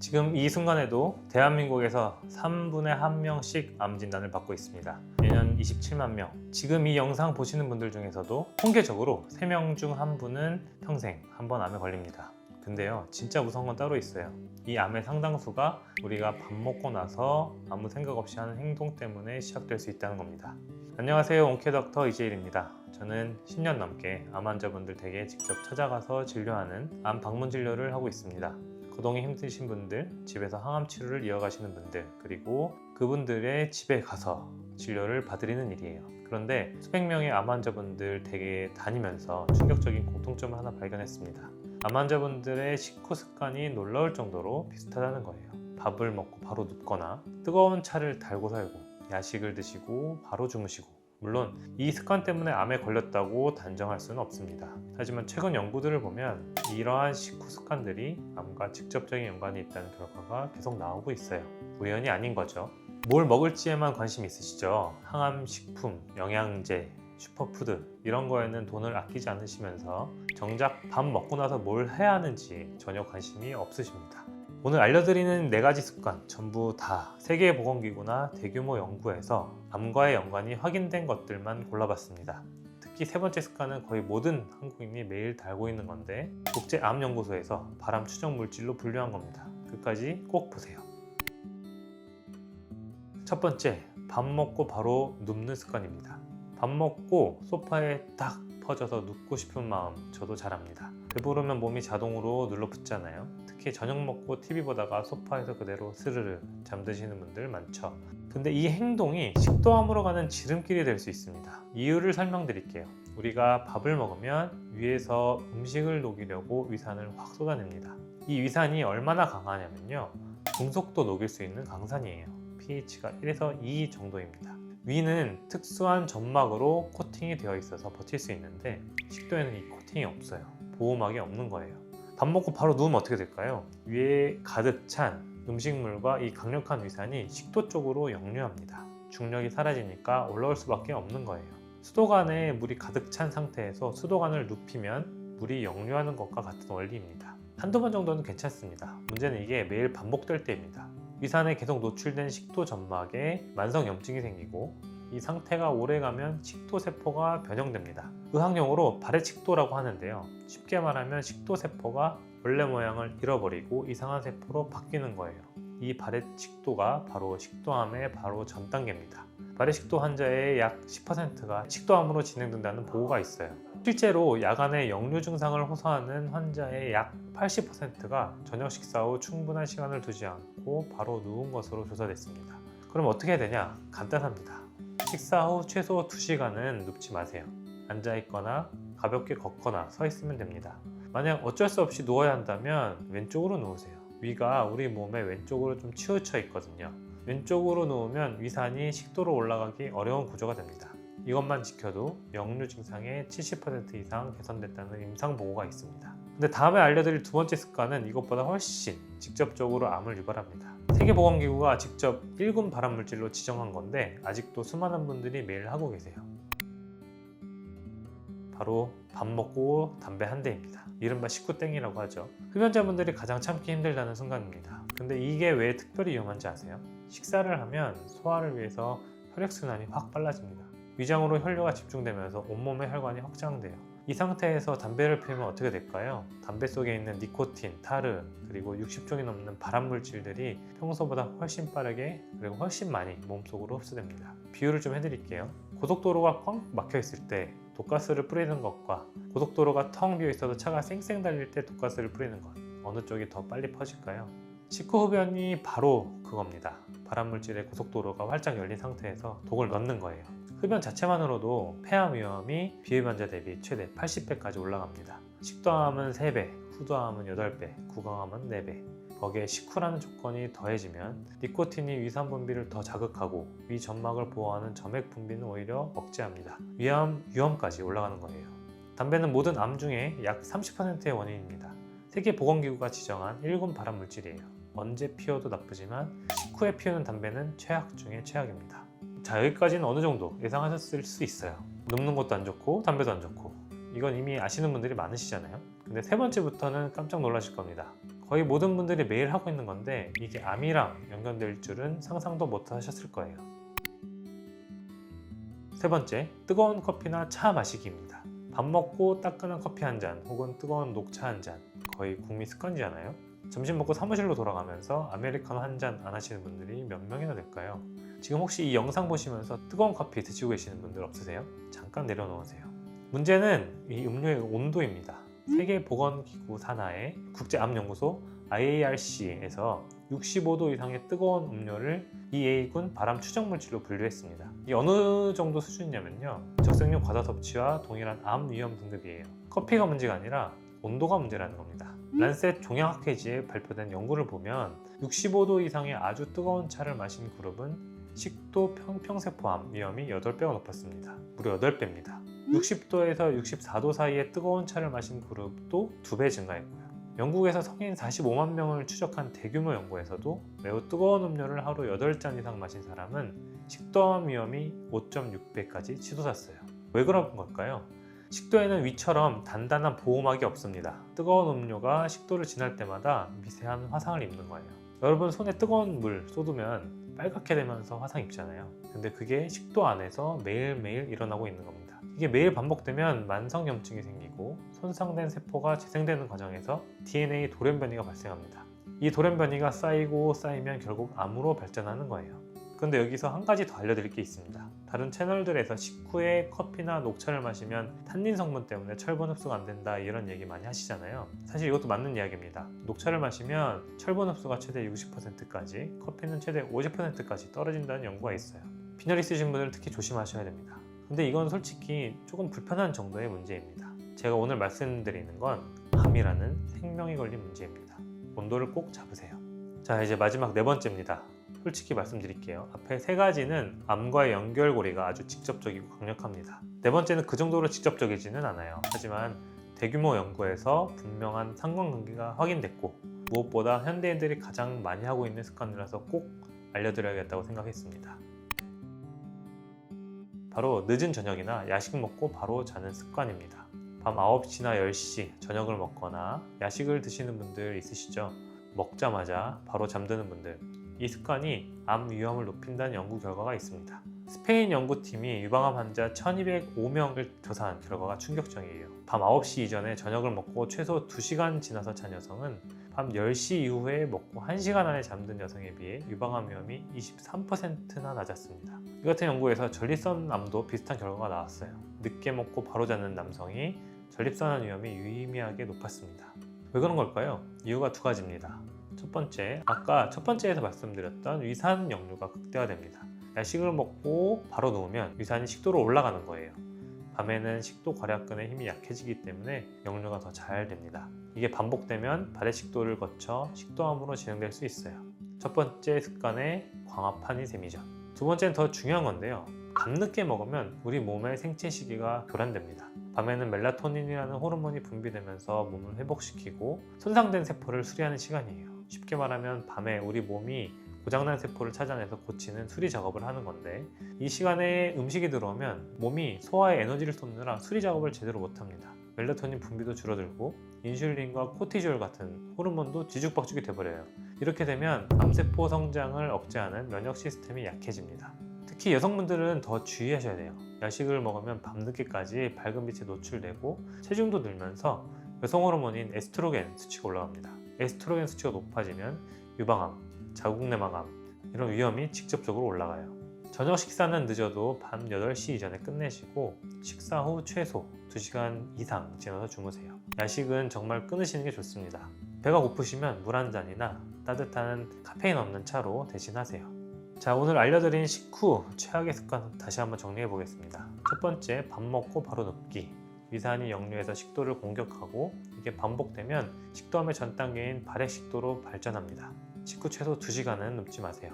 지금 이 순간에도 대한민국에서 3분의 1명씩 암 진단을 받고 있습니다. 매년 27만 명. 지금 이 영상 보시는 분들 중에서도 통계적으로 3명 중 1분은 평생 한 번 암에 걸립니다. 근데요, 진짜 무서운 건 따로 있어요. 이 암의 상당수가 우리가 밥 먹고 나서 아무 생각 없이 하는 행동 때문에 시작될 수 있다는 겁니다. 안녕하세요, 온케닥터 이재일입니다. 저는 10년 넘게 암 환자분들 댁에 직접 찾아가서 진료하는 암 방문 진료를 하고 있습니다. 거동이 힘드신 분들, 집에서 항암 치료를 이어가시는 분들, 그리고 그분들의 집에 가서 진료를 봐드리는 일이에요. 그런데 수백 명의 암 환자분들 댁에 다니면서 충격적인 공통점을 하나 발견했습니다. 암 환자분들의 식후 습관이 놀라울 정도로 비슷하다는 거예요. 밥을 먹고 바로 눕거나 뜨거운 차를 달고 살고 야식을 드시고 바로 주무시고, 물론 이 습관 때문에 암에 걸렸다고 단정할 수는 없습니다. 하지만 최근 연구들을 보면 이러한 식후 습관들이 암과 직접적인 연관이 있다는 결과가 계속 나오고 있어요. 우연이 아닌 거죠. 뭘 먹을지에만 관심 있으시죠? 항암 식품, 영양제, 슈퍼푸드 이런 거에는 돈을 아끼지 않으시면서 정작 밥 먹고 나서 뭘 해야 하는지 전혀 관심이 없으십니다. 오늘 알려드리는 4가지 습관 전부 다 세계보건기구나 대규모 연구에서 암과의 연관이 확인된 것들만 골라봤습니다. 특히 3번째 습관은 거의 모든 한국인이 매일 달고 있는 건데 국제암연구소에서 발암 추정 물질로 분류한 겁니다. 끝까지 꼭 보세요. 첫 번째, 밥 먹고 바로 눕는 습관입니다. 밥 먹고 소파에 딱 퍼져서 눕고 싶은 마음 저도 잘 압니다. 배부르면 몸이 자동으로 눌러붙잖아요. 특히 저녁 먹고 TV 보다가 소파에서 그대로 스르르 잠드시는 분들 많죠. 근데 이 행동이 식도암으로 가는 지름길이 될 수 있습니다. 이유를 설명드릴게요. 우리가 밥을 먹으면 위에서 음식을 녹이려고 위산을 확 쏟아냅니다. 이 위산이 얼마나 강하냐면요, 중속도 녹일 수 있는 강산이에요. pH가 1에서 2 정도입니다. 위는 특수한 점막으로 코팅이 되어 있어서 버틸 수 있는데 식도에는 이 코팅이 없어요. 보호막이 없는 거예요. 밥 먹고 바로 누우면 어떻게 될까요? 위에 가득 찬 음식물과 이 강력한 위산이 식도 쪽으로 역류합니다. 중력이 사라지니까 올라올 수밖에 없는 거예요. 수도관에 물이 가득 찬 상태에서 수도관을 눕히면 물이 역류하는 것과 같은 원리입니다. 한두 번 정도는 괜찮습니다. 문제는 이게 매일 반복될 때입니다. 위산에 계속 노출된 식도 점막에 만성염증이 생기고 이 상태가 오래가면 식도세포가 변형됩니다. 의학용어로 발해식도라고 하는데요. 쉽게 말하면 식도세포가 원래 모양을 잃어버리고 이상한 세포로 바뀌는 거예요. 이 발해식도가 바로 식도암의 바로 전 단계입니다. 발해식도 환자의 약 10%가 식도암으로 진행된다는 보고가 있어요. 실제로 야간에 역류 증상을 호소하는 환자의 약 80%가 저녁 식사 후 충분한 시간을 두지 않고 바로 누운 것으로 조사됐습니다. 그럼 어떻게 해야 되냐? 간단합니다. 식사 후 최소 2시간은 눕지 마세요. 앉아있거나 가볍게 걷거나 서 있으면 됩니다. 만약 어쩔 수 없이 누워야 한다면 왼쪽으로 누우세요. 위가 우리 몸의 왼쪽으로 좀 치우쳐 있거든요. 왼쪽으로 누우면 위산이 식도로 올라가기 어려운 구조가 됩니다. 이것만 지켜도 역류 증상의 70% 이상 개선됐다는 임상 보고가 있습니다. 근데 다음에 알려드릴 2번째 습관은 이것보다 훨씬 직접적으로 암을 유발합니다. 세계보건기구가 직접 1군 발암물질로 지정한 건데 아직도 수많은 분들이 매일 하고 계세요. 바로 밥 먹고 담배 한 대입니다. 이른바 식구땡이라고 하죠. 흡연자분들이 가장 참기 힘들다는 순간입니다. 근데 이게 왜 특별히 위험한지 아세요? 식사를 하면 소화를 위해서 혈액순환이 확 빨라집니다. 위장으로 혈류가 집중되면서 온몸의 혈관이 확장돼요. 이 상태에서 담배를 피우면 어떻게 될까요? 담배 속에 있는 니코틴, 타르, 그리고 60종이 넘는 발암물질들이 평소보다 훨씬 빠르게 그리고 훨씬 많이 몸속으로 흡수됩니다. 비유를 좀 해드릴게요. 고속도로가 꽉 막혀 있을 때 독가스를 뿌리는 것과 고속도로가 텅 비어 있어도 차가 쌩쌩 달릴 때 독가스를 뿌리는 것, 어느 쪽이 더 빨리 퍼질까요? 식후 흡연이 바로 그겁니다. 발암물질의 고속도로가 활짝 열린 상태에서 독을 넣는 거예요. 흡연 자체만으로도 폐암 위험이 비흡연자 대비 최대 80배까지 올라갑니다. 식도암은 3배, 후두암은 8배, 구강암은 4배. 거기에 식후라는 조건이 더해지면 니코틴이 위산 분비를 더 자극하고 위 점막을 보호하는 점액 분비는 오히려 억제합니다. 위험까지 올라가는 거예요. 담배는 모든 암 중에 약 30%의 원인입니다. 세계보건기구가 지정한 1군 발암물질이에요. 언제 피워도 나쁘지만 식후에 피우는 담배는 최악 중에 최악입니다. 자, 여기까지는 어느 정도 예상하셨을 수 있어요. 눕는 것도 안 좋고 담배도 안 좋고 이건 이미 아시는 분들이 많으시잖아요. 근데 3번째부터는 깜짝 놀라실 겁니다. 거의 모든 분들이 매일 하고 있는 건데 이게 암이랑 연관될 줄은 상상도 못 하셨을 거예요. 세 번째, 뜨거운 커피나 차 마시기입니다. 밥 먹고 따끈한 커피 한 잔 혹은 뜨거운 녹차 한 잔, 거의 국민 습관이잖아요. 점심 먹고 사무실로 돌아가면서 아메리카노 한 잔 안 하시는 분들이 몇 명이나 될까요? 지금 혹시 이 영상 보시면서 뜨거운 커피 드시고 계시는 분들 없으세요? 잠깐 내려놓으세요. 문제는 이 음료의 온도입니다. 세계보건기구 산하의 국제암연구소 IARC에서 65도 이상의 뜨거운 음료를 EA군 발암 추정물질로 분류했습니다. 이 어느 정도 수준이냐면요, 적색용 과다 섭취와 동일한 암 위험 등급이에요. 커피가 문제가 아니라 온도가 문제라는 겁니다. 란셋 종양학회지에 발표된 연구를 보면 65도 이상의 아주 뜨거운 차를 마신 그룹은 식도 평평세포암 위험이 8배가 높았습니다. 무려 8배입니다. 60도에서 64도 사이의 뜨거운 차를 마신 그룹도 2배 증가했고요. 영국에서 성인 45만 명을 추적한 대규모 연구에서도 매우 뜨거운 음료를 하루 8잔 이상 마신 사람은 식도암 위험이 5.6배까지 치솟았어요. 왜 그런 걸까요? 식도에는 위처럼 단단한 보호막이 없습니다. 뜨거운 음료가 식도를 지날 때마다 미세한 화상을 입는 거예요. 여러분 손에 뜨거운 물 쏟으면 빨갛게 되면서 화상 입잖아요. 근데 그게 식도 안에서 매일매일 일어나고 있는 겁니다. 이게 매일 반복되면 만성염증이 생기고 손상된 세포가 재생되는 과정에서 DNA 돌연변이가 발생합니다. 이 돌연변이가 쌓이고 쌓이면 결국 암으로 발전하는 거예요. 그런데 여기서 한 가지 더 알려드릴 게 있습니다. 다른 채널들에서 식후에 커피나 녹차를 마시면 탄닌 성분 때문에 철분 흡수가 안 된다 이런 얘기 많이 하시잖아요. 사실 이것도 맞는 이야기입니다. 녹차를 마시면 철분 흡수가 최대 60%까지, 커피는 최대 50%까지 떨어진다는 연구가 있어요. 빈혈 있으신 분들은 특히 조심하셔야 됩니다. 근데 이건 솔직히 조금 불편한 정도의 문제입니다. 제가 오늘 말씀드리는 건 암이라는 생명이 걸린 문제입니다. 온도를 꼭 잡으세요. 자, 이제 마지막 4번째입니다. 솔직히 말씀드릴게요. 앞에 3가지는 암과의 연결고리가 아주 직접적이고 강력합니다. 4번째는 그 정도로 직접적이지는 않아요. 하지만 대규모 연구에서 분명한 상관관계가 확인됐고 무엇보다 현대인들이 가장 많이 하고 있는 습관이라서 꼭 알려드려야겠다고 생각했습니다. 바로 늦은 저녁이나 야식 먹고 바로 자는 습관입니다. 밤 9시나 10시 저녁을 먹거나 야식을 드시는 분들 있으시죠? 먹자마자 바로 잠드는 분들, 이 습관이 암 위험을 높인다는 연구 결과가 있습니다. 스페인 연구팀이 유방암 환자 1205명을 조사한 결과가 충격적이에요. 밤 9시 이전에 저녁을 먹고 최소 2시간 지나서 잔 여성은 밤 10시 이후에 먹고 1시간 안에 잠든 여성에 비해 유방암 위험이 23%나 낮았습니다. 이 같은 연구에서 전립선암도 비슷한 결과가 나왔어요. 늦게 먹고 바로 자는 남성이 전립선암 위험이 유의미하게 높았습니다. 왜 그런 걸까요? 이유가 2가지입니다. 첫 번째, 아까 첫 번째에서 말씀드렸던 위산 역류가 극대화됩니다. 야식을 먹고 바로 누우면 위산이 식도로 올라가는 거예요. 밤에는 식도 괄약근의 힘이 약해지기 때문에 역류가 더 잘 됩니다. 이게 반복되면 발해식도를 거쳐 식도암으로 진행될 수 있어요. 첫 번째 습관의 광합한이 셈이죠. 2번째는 더 중요한 건데요. 밤늦게 먹으면 우리 몸의 생체 시계가 교란됩니다. 밤에는 멜라토닌이라는 호르몬이 분비되면서 몸을 회복시키고 손상된 세포를 수리하는 시간이에요. 쉽게 말하면 밤에 우리 몸이 고장난 세포를 찾아내서 고치는 수리 작업을 하는 건데, 이 시간에 음식이 들어오면 몸이 소화에 에너지를 쏟느라 수리 작업을 제대로 못합니다. 멜라토닌 분비도 줄어들고 인슐린과 코티졸 같은 호르몬도 뒤죽박죽이 돼버려요. 이렇게 되면 암세포 성장을 억제하는 면역 시스템이 약해집니다. 특히 여성분들은 더 주의하셔야 돼요. 야식을 먹으면 밤늦게까지 밝은 빛에 노출되고 체중도 늘면서 여성 호르몬인 에스트로겐 수치가 올라갑니다. 에스트로겐 수치가 높아지면 유방암, 자궁내막암 이런 위험이 직접적으로 올라가요. 저녁 식사는 늦어도 밤 8시 이전에 끝내시고 식사 후 최소 2시간 이상 지나서 주무세요. 야식은 정말 끊으시는 게 좋습니다. 배가 고프시면 물 한 잔이나 따뜻한 카페인 없는 차로 대신하세요. 자, 오늘 알려드린 식후 최악의 습관 다시 한번 정리해 보겠습니다. 첫 번째, 밥 먹고 바로 눕기. 위산이 역류해서 식도를 공격하고 이게 반복되면 식도암의 전 단계인 발해식도로 발전합니다. 식후 최소 2시간은 눕지 마세요.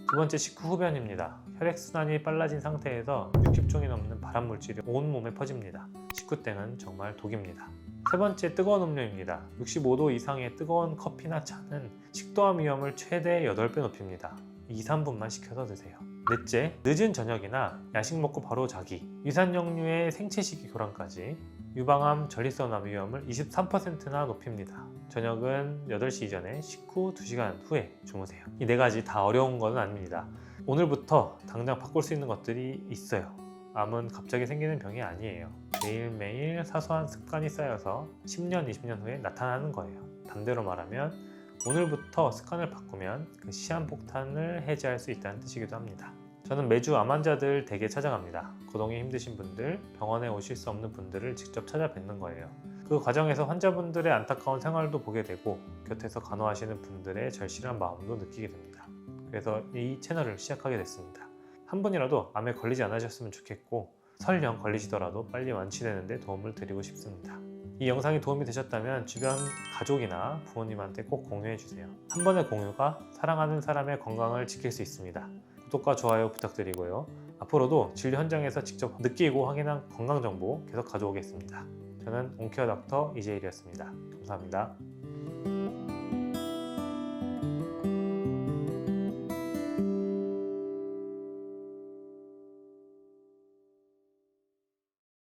2번째, 식후 흡연입니다. 혈액순환이 빨라진 상태에서 60종이 넘는 발암물질이 온몸에 퍼집니다. 식후 땡은 정말 독입니다. 3번째, 뜨거운 음료입니다. 65도 이상의 뜨거운 커피나 차는 식도암 위험을 최대 8배 높입니다. 2~3분만 식혀서 드세요. 넷째, 늦은 저녁이나 야식 먹고 바로 자기, 위산 역류의 생체시기 교란까지 유방암, 전립선암 위험을 23%나 높입니다. 저녁은 8시 이전에 식후 2시간 후에 주무세요. 이 4가지 다 어려운 건 아닙니다. 오늘부터 당장 바꿀 수 있는 것들이 있어요. 암은 갑자기 생기는 병이 아니에요. 매일매일 사소한 습관이 쌓여서 10년, 20년 후에 나타나는 거예요. 반대로 말하면 오늘부터 습관을 바꾸면 그 시한폭탄을 해제할 수 있다는 뜻이기도 합니다. 저는 매주 암 환자들 댁에 찾아갑니다. 거동이 힘드신 분들, 병원에 오실 수 없는 분들을 직접 찾아뵙는 거예요. 그 과정에서 환자분들의 안타까운 생활도 보게 되고 곁에서 간호하시는 분들의 절실한 마음도 느끼게 됩니다. 그래서 이 채널을 시작하게 됐습니다. 한 분이라도 암에 걸리지 않으셨으면 좋겠고 설령 걸리시더라도 빨리 완치되는 데 도움을 드리고 싶습니다. 이 영상이 도움이 되셨다면 주변 가족이나 부모님한테 꼭 공유해 주세요. 한 번의 공유가 사랑하는 사람의 건강을 지킬 수 있습니다. 구독과 좋아요 부탁드리고요. 앞으로도 진료 현장에서 직접 느끼고 확인한 건강 정보 계속 가져오겠습니다. 저는 온케어 닥터 이재일이었습니다. 감사합니다.